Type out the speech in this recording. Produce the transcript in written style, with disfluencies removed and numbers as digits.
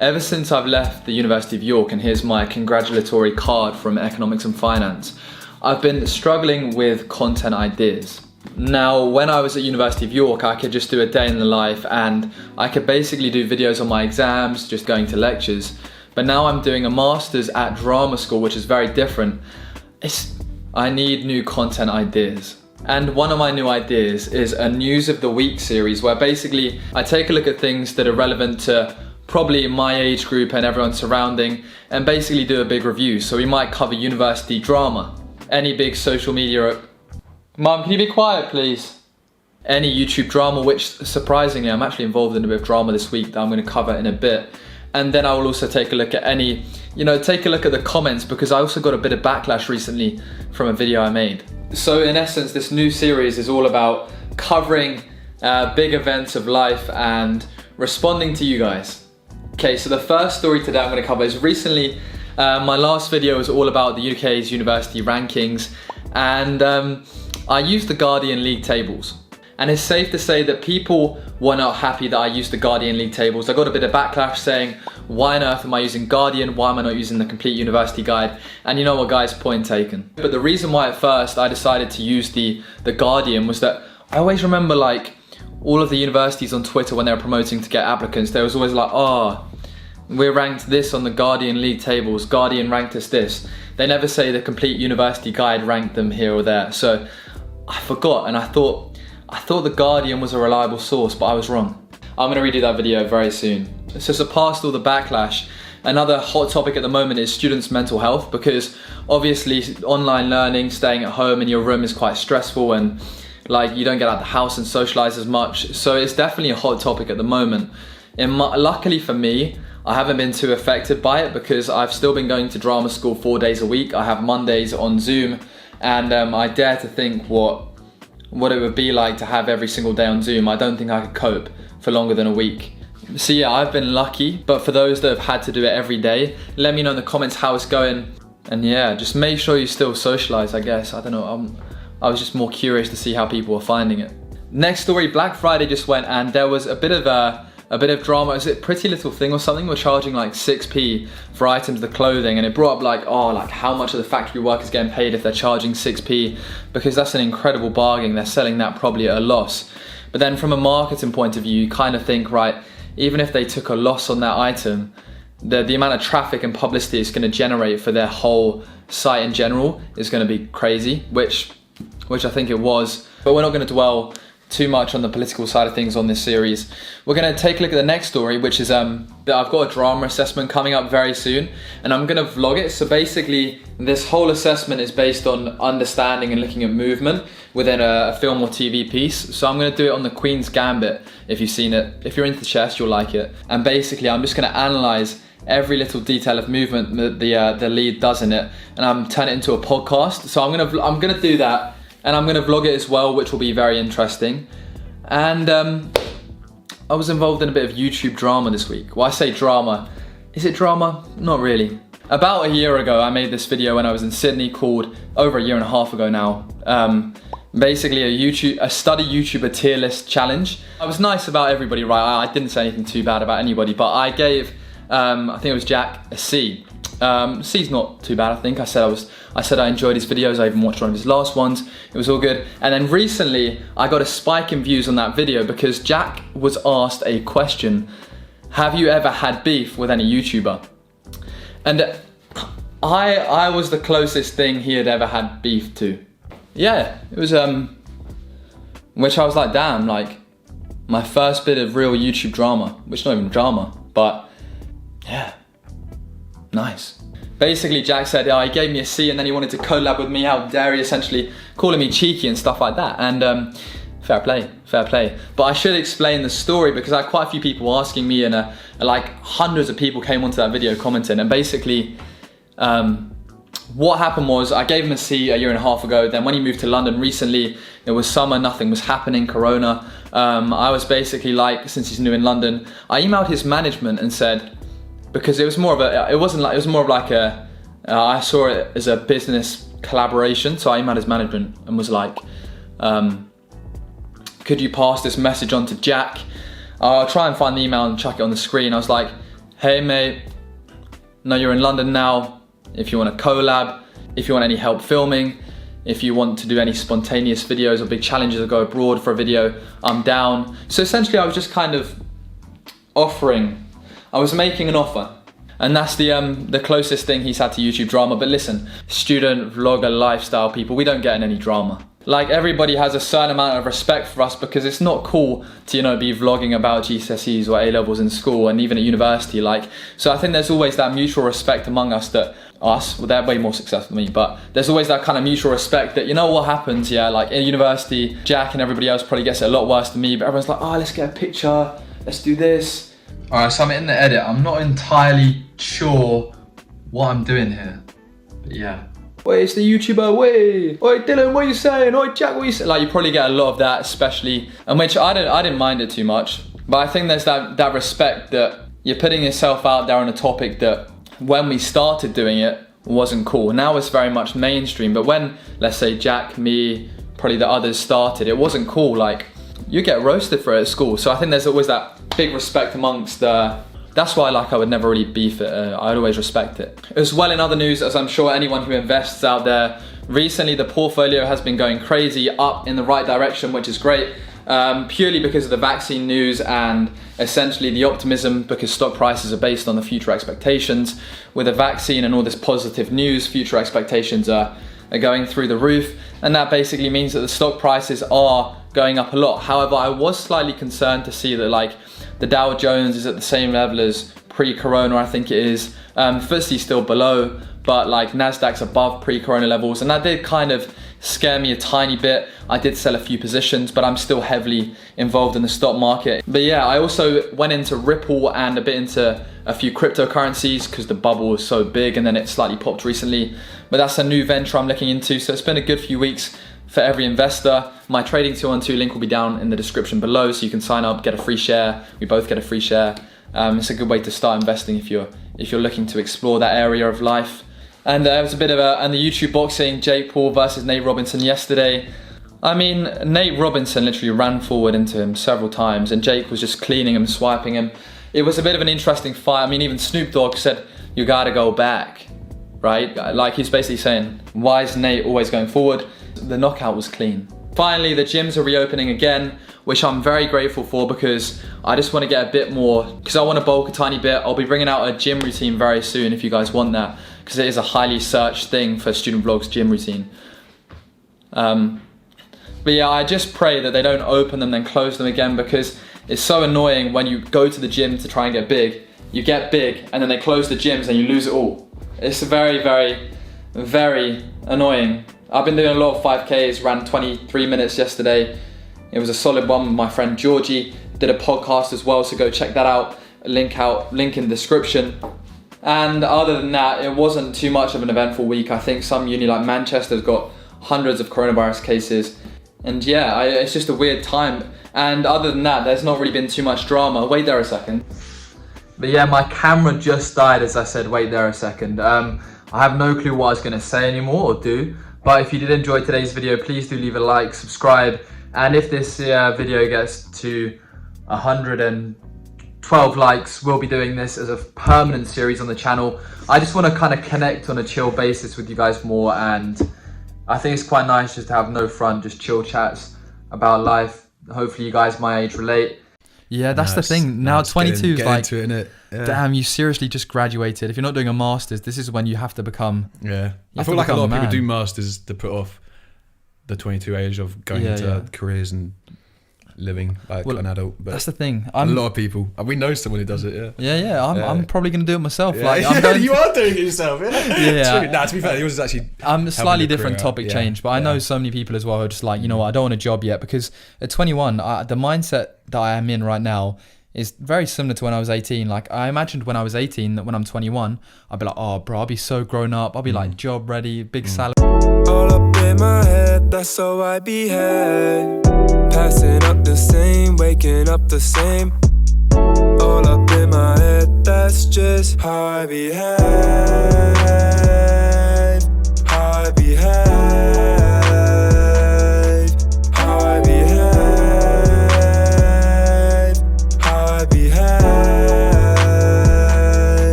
Ever since I've left the University of York, and here's my congratulatory card from Economics and Finance, I've been struggling with content ideas. Now, when I was at University of York, I could just do a day in the life and I could basically do videos on my exams, just going to lectures. But now I'm doing a master's at drama school, which is very different. I need new content ideas. And one of my new ideas is a News of the Week series where basically I take a look at things that are relevant to probably my age group and everyone surrounding, and basically do a big review. So we might cover university drama, any big social media. Mum, can you be quiet, please? Any YouTube drama, which surprisingly I'm actually involved in a bit of drama this week that I'm going to cover in a bit. And then I will also take a look at take a look at the comments, because I also got a bit of backlash recently from a video I made. So in essence, this new series is all about covering big events of life and responding to you guys. Okay, so the first story today I'm going to cover is recently, my last video was all about the UK's university rankings, and I used the Guardian League tables. And it's safe to say that people were not happy that I used the Guardian League tables. I got a bit of backlash saying, why on earth am I using Guardian? Why am I not using the complete university guide? And you know what, guys, point taken. But the reason why at first I decided to use the Guardian was that I always remember like all of the universities on Twitter when they were promoting to get applicants, there was always like, oh, we're ranked this on the Guardian League tables, Guardian ranked us this. They never say the complete university guide ranked them here or there. So I forgot, and I thought the Guardian was a reliable source, but I was wrong. I'm gonna redo that video very soon. So surpassed all the backlash, another hot topic at the moment is students' mental health, because obviously online learning, staying at home in your room is quite stressful, and like you don't get out of the house and socialize as much. So it's definitely a hot topic at the moment. Luckily for me, I haven't been too affected by it because I've still been going to drama school 4 days a week. I have Mondays on Zoom, and I dare to think what it would be like to have every single day on Zoom. I don't think I could cope for longer than a week. So yeah, I've been lucky, but for those that have had to do it every day, let me know in the comments how it's going. And yeah, just make sure you still socialize, I guess. I don't know, I was just more curious to see how people were finding it. Next story, Black Friday just went, and there was a bit of drama. Is it Pretty Little Thing or something? We're charging like 6p for items of the clothing, and it brought up like how much of the factory workers getting paid if they're charging 6p, because that's an incredible bargain. They're selling that probably at a loss. But then from a marketing point of view, you kind of think, right, even if they took a loss on that item, the amount of traffic and publicity it's going to generate for their whole site in general is going to be crazy, which I think it was. But we're not going to dwell too much on the political side of things on this series. We're going to take a look at the next story, which is that I've got a drama assessment coming up very soon, and I'm going to vlog it. So basically, this whole assessment is based on understanding and looking at movement within a film or TV piece. So I'm going to do it on the Queen's Gambit. If you've seen it, if you're into chess, you'll like it. And basically, I'm just going to analyze every little detail of movement that the lead does in it, and I'm turning it into a podcast. So I'm going to do that. And I'm going to vlog it as well, which will be very interesting. And I was involved in a bit of YouTube drama this week. Well, I say drama. Is it drama? Not really. About a year ago, I made this video when I was in Sydney called, over a year and a half ago now, basically a study YouTuber tier list challenge. I was nice about everybody, right? I didn't say anything too bad about anybody, but I gave, I think it was Jack, a C. C's not too bad, I think. I said I enjoyed his videos. I even watched one of his last ones. It was all good. And then recently, I got a spike in views on that video because Jack was asked a question: have you ever had beef with any YouTuber? And I was the closest thing he had ever had beef to. Yeah, it was which I was like, damn, like my first bit of real YouTube drama, which is not even drama, but yeah. Nice. Basically, Jack said, he gave me a C and then he wanted to collab with me. How dare he, essentially calling me cheeky and stuff like that. And fair play. But I should explain the story because I had quite a few people asking me, and like hundreds of people came onto that video commenting. And basically, what happened was I gave him a C a year and a half ago. Then when he moved to London recently, it was summer, nothing was happening, Corona. I was basically like, since he's new in London, I emailed his management and said, because it was more of a, I saw it as a business collaboration. So I emailed his management and was like, could you pass this message on to Jack? I'll try and find the email and chuck it on the screen. I was like, hey mate, no, you're in London now. If you want a collab, if you want any help filming, if you want to do any spontaneous videos or big challenges or go abroad for a video, I'm down. So essentially I was just kind of I was making an offer. And that's the closest thing he's had to YouTube drama. But listen, student, vlogger, lifestyle people, we don't get in any drama. Like, everybody has a certain amount of respect for us because it's not cool to, you know, be vlogging about GCSEs or A-levels in school and even at university. Like, so I think there's always that mutual respect among us well, they're way more successful than me, but there's always that kind of mutual respect that, you know what happens, yeah, like in university, Jack and everybody else probably gets it a lot worse than me, but everyone's like, oh, let's get a picture, let's do this. All right, so I'm in the edit. I'm not entirely sure what I'm doing here, but yeah. Wait, it's the YouTuber, wait. Oi, Dylan, what are you saying? Oi, Jack, what are you saying? Like, you probably get a lot of that, especially, and which I didn't mind it too much. But I think there's that respect that you're putting yourself out there on a topic that when we started doing it wasn't cool. Now it's very much mainstream. But when, let's say, Jack, me, probably the others started, it wasn't cool. Like, you get roasted for it at school. So I think there's always that big respect amongst that's why, like, I would never really beef it. I'd always respect it. As well, in other news, as I'm sure anyone who invests out there, recently the portfolio has been going crazy up in the right direction, which is great, purely because of the vaccine news and essentially the optimism, because stock prices are based on the future expectations. With a vaccine and all this positive news, future expectations are going through the roof, and that basically means that the stock prices are going up a lot. However, I was slightly concerned to see that, like, the Dow Jones is at the same level as pre-corona, I think it is. FTSE's still below, but like Nasdaq's above pre-corona levels, and that did kind of scare me a tiny bit. I did sell a few positions, but I'm still heavily involved in the stock market. But yeah, I also went into Ripple and a bit into a few cryptocurrencies because the bubble was so big, and then it slightly popped recently. But that's a new venture I'm looking into, so it's been a good few weeks for every investor. My trading 212 link will be down in the description below, so you can sign up, get a free share. We both get a free share. It's a good way to start investing if you're looking to explore that area of life. And there was a bit of and the YouTube boxing, Jake Paul versus Nate Robinson yesterday. I mean, Nate Robinson literally ran forward into him several times, and Jake was just cleaning him, swiping him. It was a bit of an interesting fight. I mean, even Snoop Dogg said, you gotta go back, right? Like, he's basically saying, why is Nate always going forward? The knockout was clean. Finally, the gyms are reopening again, which I'm very grateful for, because I just want to get a bit more, because I want to bulk a tiny bit. I'll be bringing out a gym routine very soon if you guys want that, because it is a highly searched thing for Student Vlogs gym routine. But yeah, I just pray that they don't open them then close them again, because it's so annoying when you go to the gym to try and get big, you get big, and then they close the gyms and you lose it all. It's very, very, very annoying. I've been doing a lot of 5Ks, ran 23 minutes yesterday. It was a solid one with my friend Georgie. Did a podcast as well, so go check that out. Link in the description. And other than that, it wasn't too much of an eventful week. I think some uni like Manchester's got hundreds of coronavirus cases. And yeah, it's just a weird time. And other than that, there's not really been too much drama. Wait there a second. But yeah, my camera just died as I said, wait there a second. I have no clue what I was gonna say anymore or do. But if you did enjoy today's video, please do leave a like, subscribe. And if this video gets to 112 likes, we'll be doing this as a permanent series on the channel. I just want to kind of connect on a chill basis with you guys more, and I think it's quite nice just to have no front, just chill chats about life. Hopefully you guys my age relate. Yeah, that's the thing. Now 22 is like, into it, yeah. Damn, you seriously just graduated. If you're not doing a master's, this is when you have to become. Yeah, I feel like a lot of people do masters to put off the 22 age of going into careers and living like an adult. But that's the thing. A lot of people. We know someone who does it. Yeah. I'm probably going to do it myself. Yeah. Like, you are doing it yourself. Yeah. Nah, to be fair, yours is actually. I'm a slightly different topic change, but I know so many people as well who are just like, you know what, I don't want a job yet, because at 21, the mindset that I am in right now is very similar to when I was 18. Like, I imagined when I was 18 that when I'm 21, I'd be like, oh bro, I'll be so grown up. I'll be like job ready, big salary. All up in my head, that's how I behave. Passing up the same, waking up the same. All up in my head, that's just how I behave. How I behave.